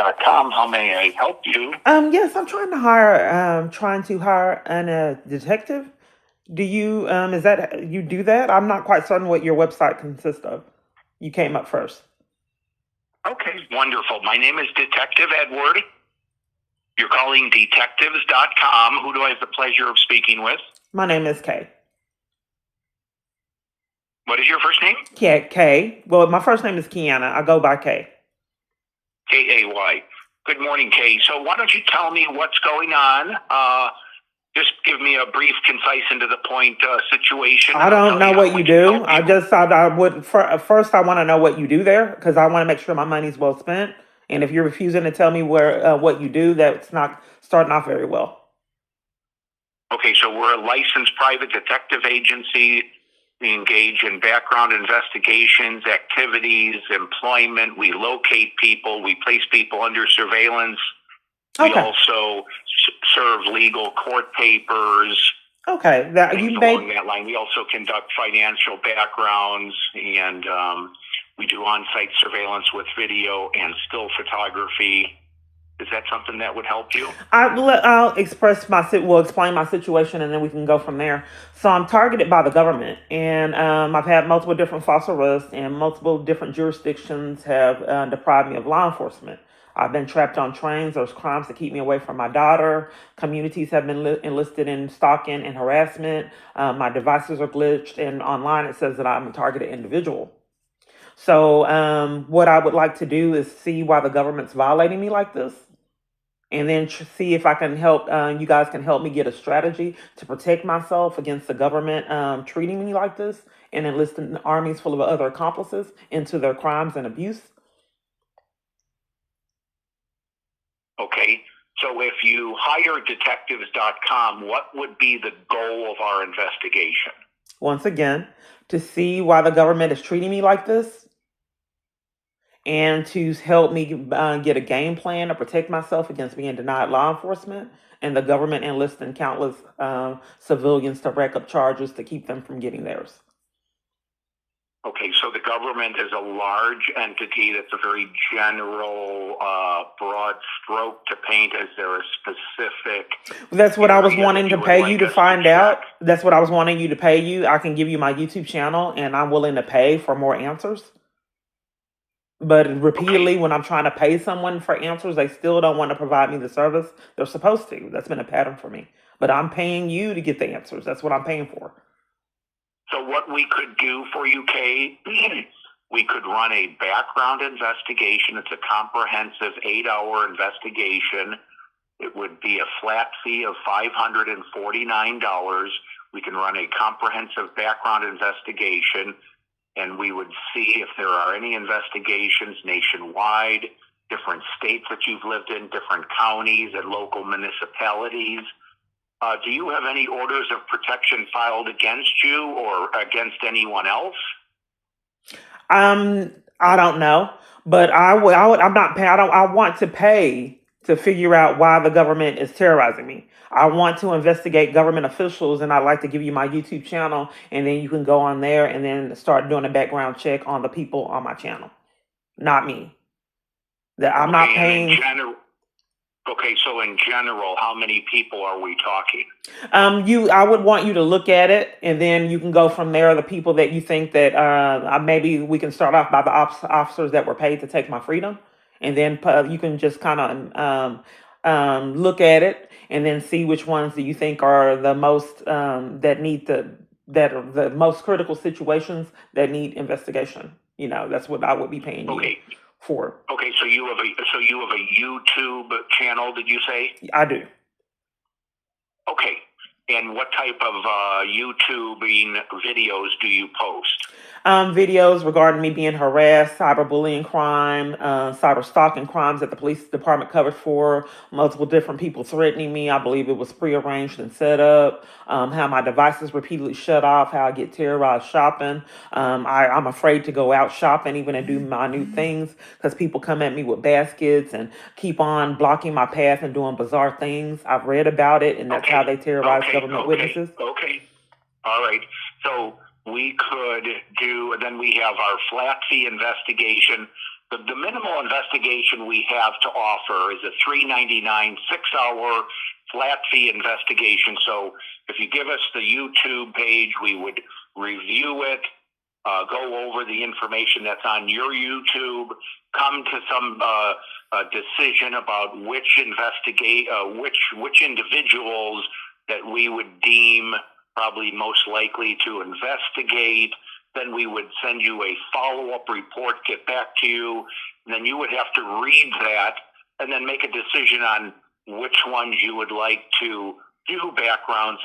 detectives.com. How may I help you? Yes, I'm trying to hire a detective. Do you, is that, you do that? I'm not quite certain what your website consists of. You came up first. Okay, wonderful. My name is Detective Edward. You're calling detectives.com. Who do I have the pleasure of speaking with? My name is Kay. What is your first name? Kay. Well, my first name is Kiana. I go by Kay. Kay. Good morning, Kay. So why don't you tell me what's going on? Just give me a brief, concise, and to the point situation. I And I'll don't tell know you how what we you can do. help I you. just thought I would. First, I want to know what you do there because I want to make sure my money's well spent. And if you're refusing to tell me what you do, that's not starting off very well. Okay, so we're a licensed private detective agency. We engage in background investigations, activities, employment. We locate people. We place people under surveillance. We Okay. also serve legal court papers, Okay. things along that line. We also conduct financial backgrounds, and we do on-site surveillance with video and still photography. Is that something that would help you? I'll explain my situation, and then we can go from there. So I'm targeted by the government, and I've had multiple different false arrests, and multiple different jurisdictions have deprived me of law enforcement. I've been trapped on trains. There's crimes that keep me away from my daughter. Communities have been enlisted in stalking and harassment. My devices are glitched, and online it says that I'm a targeted individual. So what I would like to do is see why the government's violating me like this, and then see if I can help. You guys can help me get a strategy to protect myself against the government treating me like this and enlisting armies full of other accomplices into their crimes and abuse. Okay, so if you hire detectives.com, what would be the goal of our investigation? Once again, to see why the government is treating me like this, and to help me get a game plan to protect myself against being denied law enforcement and the government enlisting countless civilians to rack up charges to keep them from getting theirs. Okay, so the government is a large entity. That's a very general, broad stroke to paint. Is there a specific? That's what I was area wanting that to you would pay like you to us find to out. check? That's what I was wanting you to pay you. I can give you my YouTube channel, and I'm willing to pay for more answers. But repeatedly, Okay, when I'm trying to pay someone for answers, they still don't want to provide me the service they're supposed to. That's been a pattern for me. But I'm paying you to get the answers. That's what I'm paying for. so what we could do for you, Kay, we could run a background investigation. It's a comprehensive 8-hour investigation. It would be a flat fee of $549. We can run a comprehensive background investigation, and we would see if there are any investigations nationwide, different states that you've lived in, different counties and local municipalities. Do you have any orders of protection filed against you or against anyone else? I don't know, but I'm not paying. I want to pay to figure out why the government is terrorizing me. I want to investigate government officials, and I'd like to give you my YouTube channel, and then you can go on there and then start doing a background check on the people on my channel, not me. That I'm not Okay, and in paying. general, okay, so in general, how many people are we talking? I would want you to look at it, and then you can go from there. The people that you think that maybe we can start off by the officers that were paid to take my freedom, and then you can just kind of look at it, and then see which ones do you think are the most that are the most critical situations that need investigation. That's what I would be paying you Okay, for. okay, so you have a YouTube channel, did you say? I do. Okay, and what type of YouTubing videos do you post? Videos regarding me being harassed, cyberbullying crime, cyber stalking crimes that the police department covered for, multiple different people threatening me. I believe it was prearranged and set up. How my devices repeatedly shut off, how I get terrorized shopping. I'm afraid to go out shopping even and do minute things because people come at me with baskets and keep on blocking my path and doing bizarre things. I've read about it, and that's how they terrorize government witnesses. Okay. All right. So we could do, then we have our flat fee investigation. the minimal investigation we have to offer is a $3.99 6-hour flat fee investigation. So if you give us the YouTube page, we would review it, go over the information that's on your YouTube, come to some decision about which individuals that we would deem probably most likely to investigate. Then we would send you a follow-up report, get back to you, and then you would have to read that and then make a decision on which ones you would like to do background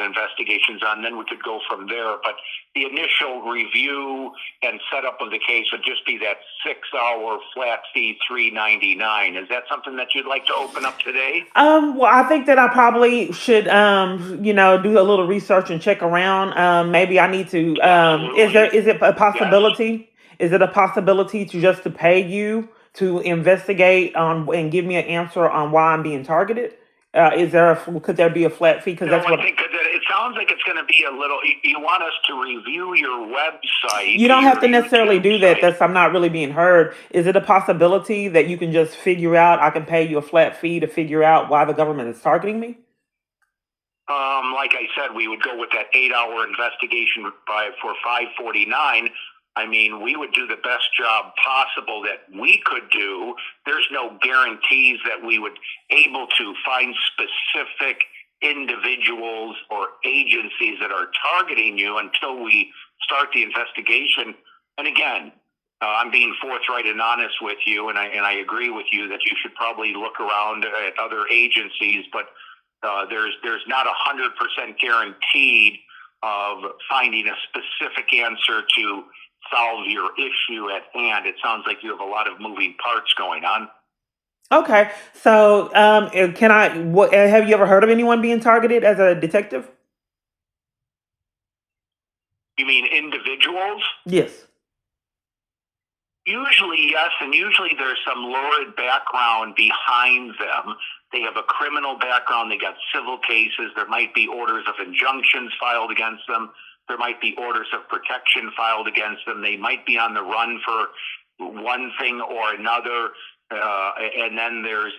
investigations on. Then we could go from there. But the initial review and setup of the case would just be that 6-hour flat fee $3.99. Is that something that you'd like to open up today? Well, I think that I probably should, do a little research and check around. Maybe I need to. Absolutely. Is it a Yes. possibility? Is it a possibility to pay you to investigate on and give me an answer on why I'm being targeted? Could there be a flat fee? Because No, that's I what. think that it sounds like it's going to be a little. You want us to review your website, You don't have your to necessarily YouTube do that. site. I'm not really being heard. Is it a possibility that you can just figure out? I can pay you a flat fee to figure out why the government is targeting me. Like I said, we would go with that 8-hour investigation for $5.49. I mean, we would do the best job possible that we could do. There's no guarantees that we would able to find specific individuals or agencies that are targeting you until we start the investigation. And again, I'm being forthright and honest with you, and I agree with you that you should probably look around at other agencies, but there's not 100% guaranteed of finding a specific answer to solve your issue at hand. It sounds like you have a lot of moving parts going on. Okay, so can I? What have you ever heard of anyone being targeted as a detective? You mean individuals? Yes. Usually, yes, and usually there's some lurid background behind them. They have a criminal background. They got civil cases. There might be orders of injunctions filed against them. There might be orders of protection filed against them. They might be on the run for one thing or another. And then there's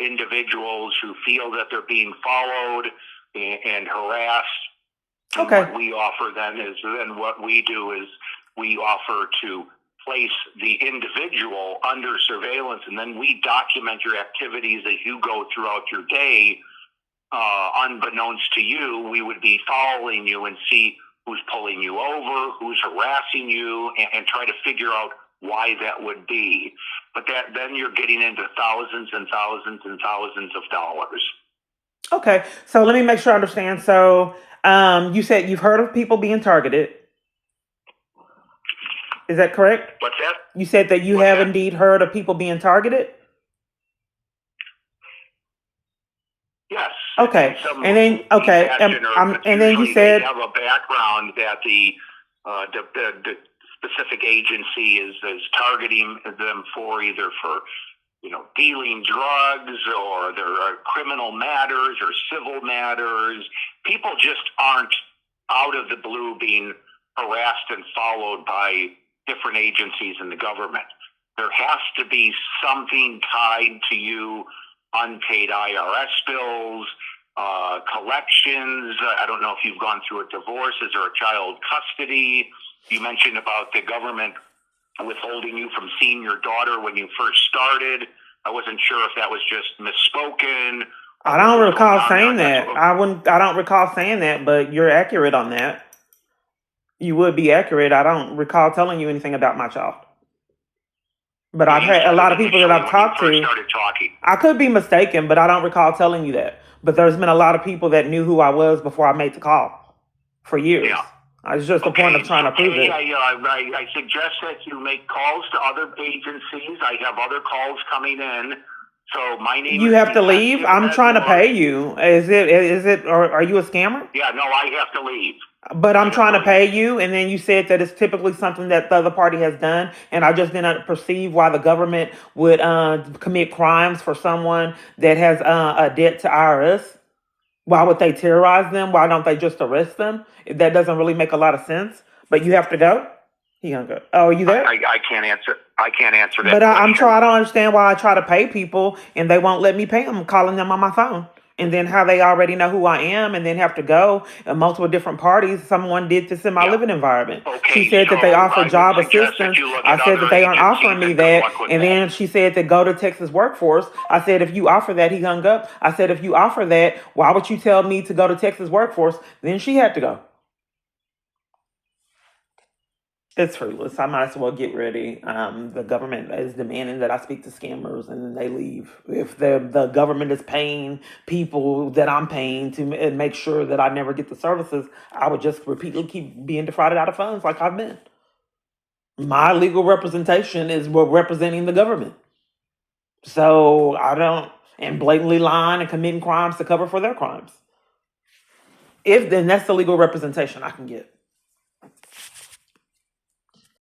individuals who feel that they're being followed and harassed. And Okay. what we offer what we do is we offer to place the individual under surveillance, and then we document your activities as you go throughout your day. Unbeknownst to you, we would be following you and see who's pulling you over, who's harassing you, and try to figure out why that would be. But then you're getting into thousands and thousands and thousands of dollars. Okay, so let me make sure I understand. So, you said you've heard of people being targeted. Is that correct? What's that? You said that you What's have that? indeed heard of people being targeted. Yes. Okay, In some and then fashion, or and then you usually they said have a background that the specific agency is targeting them for, either for dealing drugs, or there are criminal matters or civil matters. People just aren't out of the blue being harassed and followed by different agencies in the government. There has to be something tied to you: unpaid IRS bills, collections. I don't know if you've gone through a divorce. Is there a child custody? You mentioned about the government withholding you from seeing your daughter when you first started. I wasn't sure if that was just misspoken. I Or what don't was going recall on there. saying that. I don't recall saying that, but you're accurate on that. You would be accurate. I don't recall telling you anything about my child. But Yeah, I've you had a said lot it of people that initially I've when you talked first to. started talking. I could be mistaken, but I don't recall telling you that. But there's been a lot of people that knew who I was before I made the call for years. Yeah. It's just the point of Okay, trying so to prove Kay, it. I suggest that you make calls to other agencies. I have other calls coming in. So my name You is have to leave. Detective I'm trying to Edward. pay you. Is it, or are you a scammer? Yeah, no, I have to leave. But I I'm have trying to to pay leave. you, and then you said that it's typically something that the other party has done, and I just didn't perceive why the government would commit crimes for someone that has a debt to IRS. Why would they terrorize them? Why don't they just arrest them? That doesn't really make a lot of sense. But you have to go. He hung up. Oh, are you there? I can't answer. I can't answer that But I'm question. trying. I don't understand why I try to pay people and they won't let me pay them. I'm calling them on my phone, and then how they already know who I am, and then have to go in multiple different parties. Someone did this in my Yeah. living environment. She Okay, said that they so offer I would job suggest that assistance. you look I at said that other they aren't offering agencies me and good that, luck with and that. then she said to go to Texas Workforce. I said if you offer that, he hung up. I said if you offer that, why would you tell me to go to Texas Workforce? Then she had to go. It's fruitless. I might as well get ready. The government is demanding that I speak to scammers, and then they leave. If the government is paying people that I'm paying to make sure that I never get the services, I would just repeatedly keep being defrauded out of funds like I've been. My legal representation is representing the government. So I don't, and blatantly lying and committing crimes to cover for their crimes. If then that's the legal representation I can get.